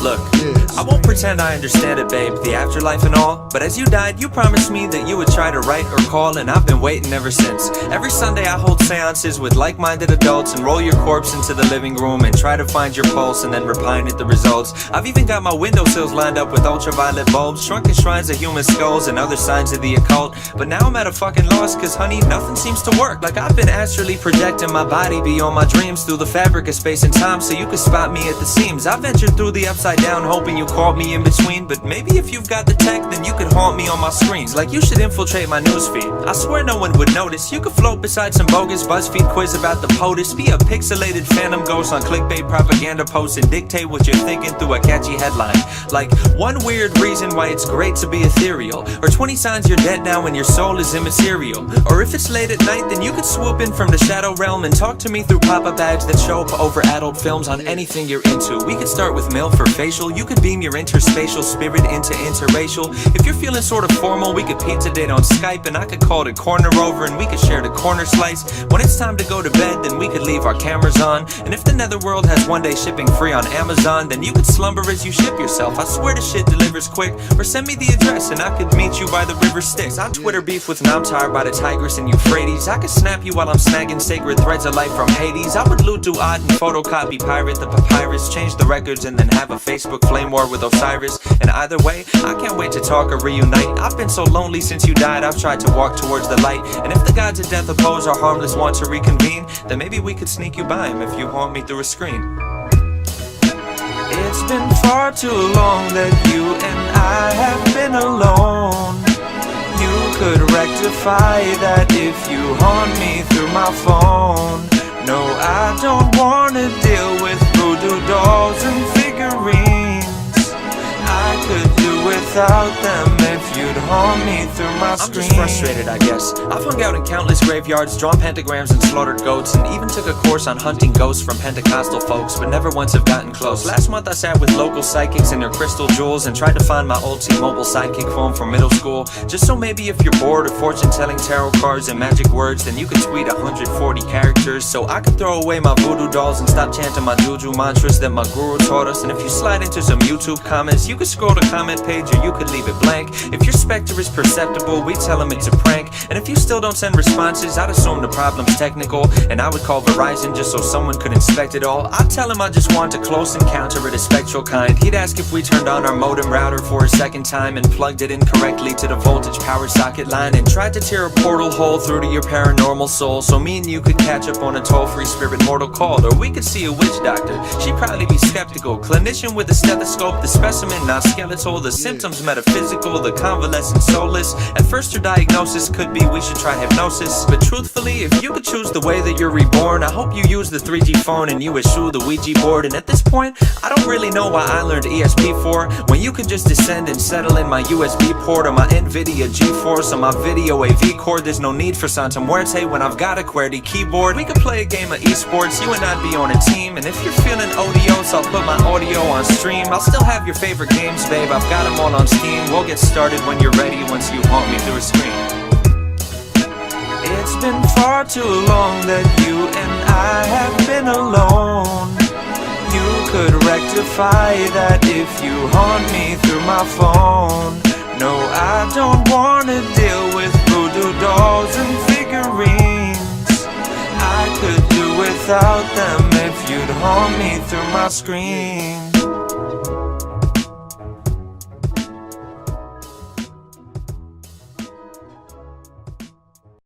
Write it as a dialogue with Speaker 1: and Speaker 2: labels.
Speaker 1: Look, I won't pretend I understand it, babe, the afterlife and all, but as you died, you promised me that you would try to write or call, and I've been waiting ever since. Every Sunday I hold seances with like-minded adults and roll your corpse into the living room and try to find your pulse and then repine at the results. I've even got my windowsills lined up with ultraviolet bulbs, shrunken shrines of human skulls and other signs of the occult, but now I'm at a fucking loss, cause honey, nothing seems to work. Like I've been astrally projecting my body beyond my dreams through the fabric of space and time so you can spot me at the seams. I ventured through the upside down hoping you caught me in between, but maybe if you've got the tech then you could haunt me on my screens. Like you should infiltrate my newsfeed. I swear no one would notice. You could float beside some bogus BuzzFeed quiz about the POTUS, be a pixelated phantom ghost on clickbait propaganda posts and dictate what you're thinking through a catchy headline. Like one weird reason why it's great to be ethereal, or 20 signs you're dead now and your soul is immaterial. Or if it's late at night then you could swoop in from the shadow realm and talk to me through pop-up ads that show up over adult films on anything you're into. We could start with mail for facial. You could beam your interspatial spirit into interracial. If you're feeling sort of formal, we could pizza date on Skype and I could call it corner over and we could share the corner slice. When it's time to go to bed then we could leave our cameras on, and if the netherworld has one day shipping free on Amazon then you could slumber as you ship yourself. I swear the shit delivers quick. Or send me the address and I could meet you by the river Styx. On Twitter beef with Namtar by the Tigris and Euphrates. I could snap you while I'm snagging sacred threads of life from Hades. I would loot Duat and photocopy pirate the papyrus, change the records and then have a Facebook flame war with Osiris. And either way, I can't wait to talk or reunite. I've been so lonely since you died, I've tried to walk towards the light. And if the gods of death oppose or harmless want to reconvene, then maybe we could sneak you by him if you haunt me through a screen. It's been far too long that you and I have been alone. You could rectify that if you haunt me through my phone. No, I don't wanna deal with voodoo dolls and figurines. I could do without them if you'd haunt me through my screen. I'm just frustrated, I guess. I've hung out in countless graveyards, drawn pentagrams and slaughtered goats, and even took a course on hunting ghosts from Pentecostal folks, but never once have gotten close. Last month I sat with local psychics and their crystal jewels and tried to find my old T-Mobile sidekick phone from middle school, just so maybe if you're bored of fortune-telling tarot cards and magic words, then you could tweet 140 characters, so I could throw away my voodoo dolls and stop chanting my juju mantras that my guru taught us. And if you slide into some YouTube comments, you could scroll the comment page or you could leave it blank. If your specter is perceptible, we tell them it's a prank. And if you still don't send responses, I'd assume the problem's technical, and I would call Verizon just so someone could inspect it all. I'd tell him I just want a close encounter of the spectral kind. He'd ask if we turned on our modem router for a second time and plugged it incorrectly to the voltage power socket line and tried to tear a portal hole through to your paranormal soul so me and you could catch up on a toll-free spirit mortal call. Or we could see a witch doctor. She'd probably be skeptical. Clinician with a stethoscope, the specimen not skeletal, the symptoms metaphysical, the convalescent soulless. At first her diagnosis could be we should try hypnosis, but truthfully if you could choose the way that you're reborn, I hope you use the 3G phone and you eschew the Ouija board. And at this point I don't really know why I learned ESP4 when you can just descend and settle in my USB port or my NVIDIA GeForce or my video AV cord. There's no need for Santa Muerte when I've got a QWERTY keyboard. We could play a game of esports, you and I'd be on a team, and if you're feeling odious I'll put my audio on stream. I'll still have your favorite games, babe, I've got them all on Steam. We'll get started when you're ready once you haunt me through a screen. It's been far too long that you and I have been alone. You could rectify that if you haunt me through my phone. No, I don't wanna deal with voodoo dolls and figurines. I could do without them if you'd haunt me through my screen.